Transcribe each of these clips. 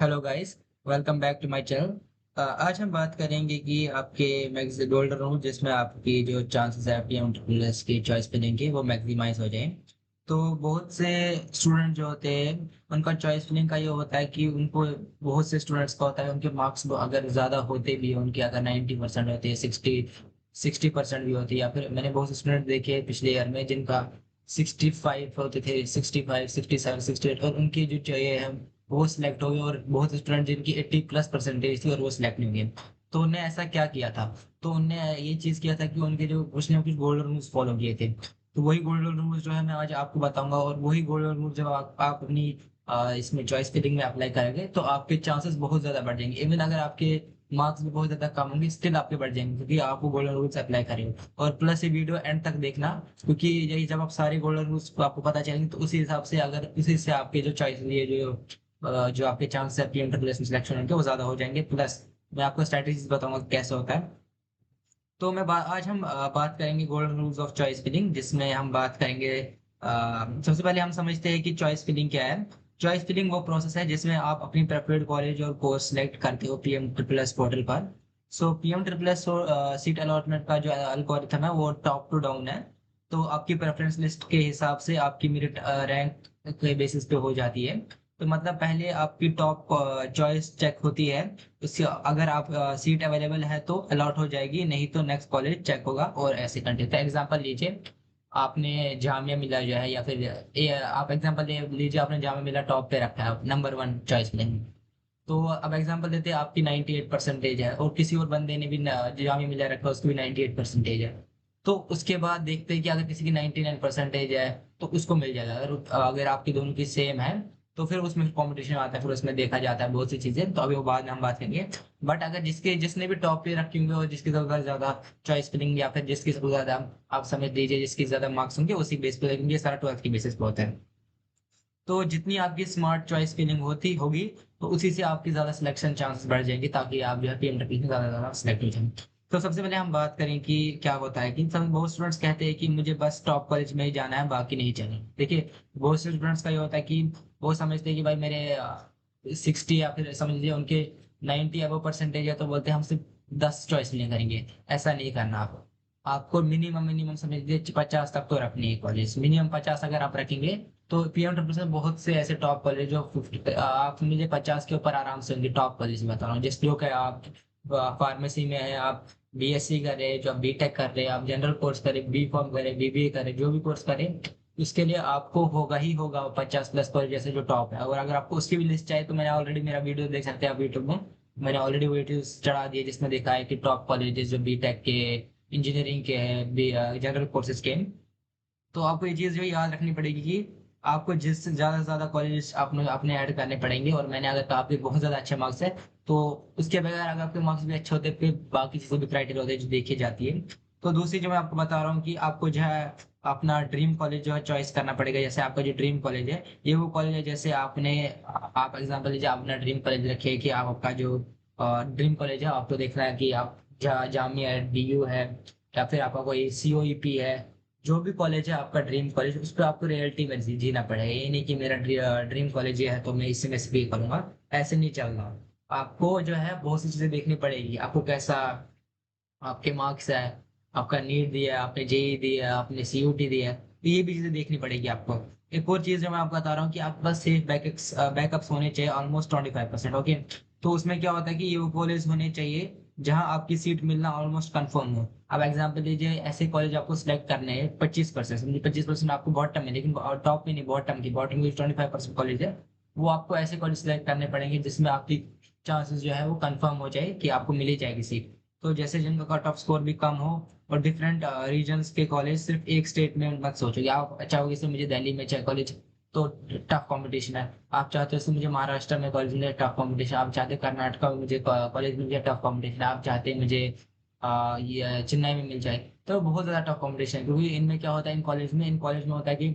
Hello guys. Welcome back to my channel. आज हम बात करेंगे कि आपके मैक्स गोल्डन रूल जिसमें आपकी जो चांसेस है पीएम प्लस की चॉइस फिलिंग की वो मैक्सिमाइज हो जाए। तो बहुत से स्टूडेंट जो होते हैं उनका चॉइस फिलिंग का ये होता है कि उनको बहुत से स्टूडेंट्स का होता है उनके मार्क्स अगर ज्यादा होते भी हैं, उनके अगर 90% होते हैं, 60% भी होती है, या फिर मैंने बहुत से स्टूडेंट देखे हैं पिछले ईयर में जिनका 65 होते थे, 65, 67, 68, और उनकी जो चाहिए है वो सिलेक्ट हो गए। और बहुत स्टूडेंट जिनकी 80+ परसेंटेज थी और वो सिलेक्ट नहीं हुए। तो उनने ऐसा क्या किया था? तो उनने ये चीज किया था कि उनके जो कुछ ना कुछ गोल्डन रूल्स फॉलो किए थे। तो वही गोल्डन रूल्स जो है मैं आज आपको बताऊंगा, और वही गोल्डन रूल जब आप अपनी इसमें चॉइस फिलिंग में अप्लाई करेंगे तो आपके चांसेस बहुत ज्यादा बढ़ जाएंगे। इवन अगर आपके मार्क्स भी बहुत ज्यादा कम होंगे स्टिल आपके बढ़ जाएंगे, क्योंकि आप वो गोल्डन रूल्स अप्लाई करेंगे। और प्लस ये वीडियो एंड तक देखना, क्योंकि यही जब आप सारे गोल्डन रूल्स को आपको पता चलेंगे तो उसी हिसाब से अगर इसी से आपके जो चॉइस ये जो आपके चांस है पीएम ट्रिपल सिलेक्शन होने के वो ज्यादा हो जाएंगे। प्लस मैं आपको स्ट्रेटेजीज बताऊंगा कि कैसे होता है। तो आज हम बात करेंगे golden rules of choice filling, जिसमें हम बात करेंगे सबसे पहले हम समझते हैं कि चॉइस फिलिंग क्या है। चॉइस फिलिंग वो प्रोसेस है जिसमें आप अपनी प्रेफर्ड कॉलेज और कोर्स सेलेक्ट करते हो पीएम ट्रिपल एस पोर्टल पर। So PM triple S seat allotment का जो एल्गोरिथम है वो टॉप टू डाउन है। तो आपकी प्रेफरेंस लिस्ट के हिसाब से आपकी मेरिट रैंक के बेसिस पे हो जाती है। तो मतलब पहले आपकी टॉप चॉइस चेक होती है, उससे अगर आप सीट अवेलेबल है तो अलॉट हो जाएगी, नहीं तो नेक्स्ट कॉलेज चेक होगा और ऐसे कंटिन्यू। तो एग्जांपल लीजिए, आपने जामिया मिला जो है, या फिर आप एग्जांपल ले लीजिए आपने जामिया मिला टॉप पे रखा है नंबर 1 चॉइस में। तो अब एग्जांपल देते हैं आपकी 98% है और किसी और बंदे ने भी जामिया मिला रखा है, उसकी भी 98% है। तो उसके बाद देखते हैं कि अगर किसी की 99% है तो उसको मिल जाएगा। अगर अगर आपकी दोनों की सेम है तो फिर उसमें कंपटीशन आता है, फिर उसमें देखा जाता है बहुत सी चीजें, तो अभी वो बाद में हम बात करेंगे। बट अगर जिसने भी टॉप पे रखे होंगे और जिसकी सबसे ज्यादा चॉइस फिलिंग, या फिर जिसकी सबसे ज्यादा आप समझ लीजिए जिसकी ज्यादा मार्क्स होंगे उसी बेस पे देखेंगे, सारा 12th की बेसिस पे होता है। तो जितनी आपकी स्मार्ट चॉइस फिलिंग होती होगी तो उसी से आपकी ज्यादा सिलेक्शन चांसेस बढ़ जाएंगे, ताकि आप जो है पीएमडब्ल्यू में ज्यादा ज्यादा सिलेक्ट हो जाएं। तो सबसे पहले हम बात करें कि क्या होता है कि सब बहुत स्टूडेंट्स कहते हैं कि मुझे बस टॉप कॉलेज में ही जाना है, बाकी नहीं जाना। देखिए, बहुत से स्टूडेंट्स का ये होता है कि वो समझते हैं कि भाई मेरे 60 या फिर समझ लीजिए उनके 90 अबव परसेंटेज है, तो बोलते हैं हम सिर्फ 10 चॉइस नहीं करेंगे। ऐसा नहीं करना। आपको मिनिमम मिनिमम समझ लीजिए 50 तक तो रखनी है कॉलेज, मिनिमम 50 अगर आप रखेंगे तो पीएम ट्रिपल से बहुत से ऐसे टॉप कॉलेज जो 50 आप मुझे 50 के ऊपर आराम से होंगे टॉप कॉलेज में बता रहा हूँ। जिस जो कि आप फार्मेसी में है, आप बीएससी कर रहे हैं, जो आप बीटेक कर रहे हैं, आप जनरल कोर्स करें, बी फॉर्म करें, बीबीए करें, जो भी कोर्स करें, उसके लिए आपको होगा ही होगा 50+ कॉलेज जैसे जो टॉप है। और अगर आपको उसकी भी लिस्ट चाहिए तो मैंने ऑलरेडी मेरा वीडियो देख सकते हैं आप यूट्यूब में। मैंने ऑलरेडी वीडियोस चढ़ा दिए जिसमें देखा है कि टॉप कॉलेजेस जो बीटेक के, इंजीनियरिंग के हैं, जनरल कोर्सेज के हैं। तो आपको ये चीज जो याद रखनी पड़ेगी कि आपको जिस ज्यादा से ज्यादा कॉलेज अपने अपने ऐड करने पड़ेंगे। और मैंने अगर कहा आपके बहुत ज्यादा अच्छे मार्क्स है तो उसके बगैर अगर आपके मार्क्स भी अच्छे होते हैं फिर बाकी चीजें भी क्राइटेरिया होते हैं जो देखी जाती है। तो दूसरी जो मैं आपको बता रहा हूँ कि आपको जो है अपना ड्रीम कॉलेज जो है चॉइस करना पड़ेगा। जैसे आपका जो ड्रीम कॉलेज है ये वो कॉलेज है, जैसे आप एग्जाम्पल लीजिए, आप अपना ड्रीम कॉलेज रखिए कि आप आपका जो ड्रीम कॉलेज है आपको देखना है कि आप जामिया है, डीयू है, या फिर आपका कोई सीओईपी है। जो भी कॉलेज है आपका ड्रीम कॉलेज, उस पर आपको रियलिटी में जीना पड़ेगा। ये नहीं कि मेरा ड्रीम कॉलेज ये है तो मैं इसी में से भी करूंगा, ऐसे नहीं चलना। आपको जो है बहुत सी चीजें देखनी पड़ेगी, आपको कैसा आपके मार्क्स है, आपका नीट दिया है, आपने जेई दिया है, आपने सीयूटी दिया है, तो ये भी चीजें देखनी पड़ेगी आपको। एक और चीज जो मैं आपको बता रहा हूँ कि आपके पास सेफ बैकअप्स होने चाहिए ऑलमोस्ट 25%। ओके, तो उसमें क्या होता है कि ये कॉलेज होने चाहिए जहां आपकी सीट मिलना ऑलमोस्ट कंफर्म हो। अब एग्जाम्पल लीजिए, ऐसे कॉलेज आपको सिलेक्ट करने हैं 25%, समझिए 25% आपको बॉटम है, लेकिन टॉप में नहीं, बॉटम की, बॉटम की 25% कॉलेज है। वो आपको ऐसे कॉलेज सिलेक्ट करने पड़ेंगे जिसमें आपकी चांसेस जो है वो कंफर्म हो जाए कि आपको मिली जाएगी सीट। तो जैसे जिनका कट ऑफ स्कोर भी कम हो, और डिफरेंट रीजन्स के कॉलेज, सिर्फ एक स्टेट में मत सोचो कि आप चाहोगे इससे मुझे दिल्ली में चाहिए कॉलेज तो टफ कंपटीशन है। आप चाहते हो इससे मुझे महाराष्ट्र में कॉलेज मिले, टफ कंपटीशन। आप चाहते हो कर्नाटका में मुझे कॉलेज मिल जाए, टफ कंपटीशन। आप चाहते हैं मुझे ये चेन्नई में मिल जाए, तो बहुत ज्यादा टफ कंपटीशन है। क्योंकि इनमें क्या होता है, इन कॉलेज में होता है कि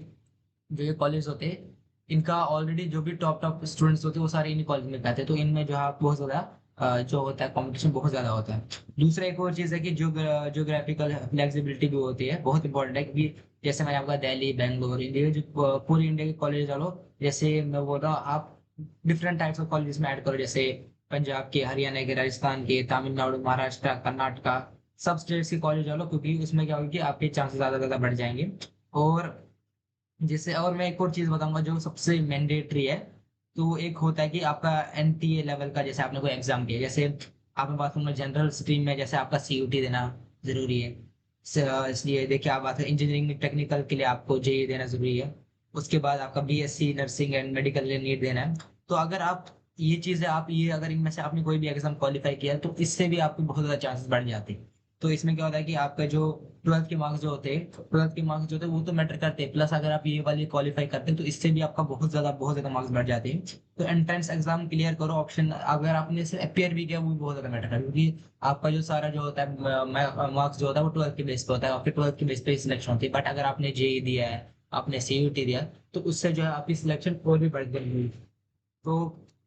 जो ये कॉलेज होते हैं इनका ऑलरेडी जो भी टॉप टॉप स्टूडेंट्स होते हैं वो सारे इन्हीं कॉलेज में जाते हैं। तो इनमें जो है बहुत ज्यादा जो होता है कंपटीशन बहुत ज्यादा होता है। दूसरा एक और चीज है कि जोग्राफिकल फ्लेक्सिबिलिटी भी होती है, बहुत इंपॉर्टेंट है। क्योंकि जैसे मैंने आपका दिल्ली, बेंगलोर, इंडिया जो पूरी इंडिया के कॉलेज डालो, जैसे मैं बोल रहा हूँ आप डिफरेंट टाइप्स ऑफ कॉलेजेस में ऐड करो, जैसे पंजाब के, हरियाणा के, राजस्थान के, तमिलनाडु, महाराष्ट्र, कर्नाटका, सब स्टेट्स के कॉलेज डालो, क्योंकि उसमें क्या होगी कि आपके चांसेस ज्यादा ज्यादा बढ़ जाएंगे। और जैसे और मैं एक और चीज बताऊंगा जो सबसे मैंडेटरी है। तो एक होता है कि आपका एनटीए लेवल का, जैसे आपने कोई एग्जाम दिया, जैसे आप मैं बात करूंगा जनरल स्ट्रीम में, जैसे आपका सीयूटी देना जरूरी है। इसलिए देखिए, आप बात इंजीनियरिंग में टेक्निकल के लिए आपको जेई देना जरूरी है। उसके बाद आपका बीएससी नर्सिंग एंड मेडिकल लिए नीट देना है। तो अगर आप ये चीजें, आप ये अगर इनमें से आपने कोई भी एग्जाम क्वालिफाई किया है, तो इससे भी आपके बहुत ज्यादा चांसेस बढ़ जाते हैं। तो इसमें क्या होता है कि आपका जो ट्वेल्थ के मार्क्स जो होते हैं, वो तो मैटर करते हैं, प्लस अगर आप ये वाली क्वालिफाई करते हैं तो इससे भी आपका बहुत ज्यादा मार्क्स बढ़ जाते हैं। तो एंट्रेंस एग्जाम क्लियर करो, ऑप्शन अगर आपने से अपियर भी किया वो भी बहुत ज्यादा मैटर करता है, क्योंकि आपका जो सारा जो होता है मार्क्स जो होता है वो ट्वेल्थ के बेस पे होता है, आपके ट्वेल्थ के बेस पे सिलेक्शन होती है। बट अगर आपने जेई दिया है, आपने सीयूटी दिया, तो उससे जो है आपकी सिलेक्शन और भी बढ़ गई। तो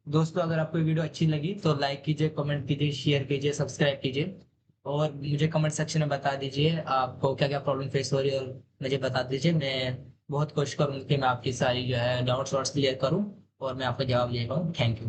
दोस्तों, अगर आपको ये वीडियो अच्छी लगी तो लाइक कीजिए, कमेंट कीजिए, शेयर कीजिए, सब्सक्राइब कीजिए। और मुझे कमेंट सेक्शन में बता दीजिए आपको क्या क्या प्रॉब्लम फेस हो रही है, और मुझे बता दीजिए। मैं बहुत कोशिश करूंगा कि मैं आपकी सारी जो है डाउट्स वाट्स क्लियर करूँ और मैं आपका जवाब दे पाऊँ। Thank you.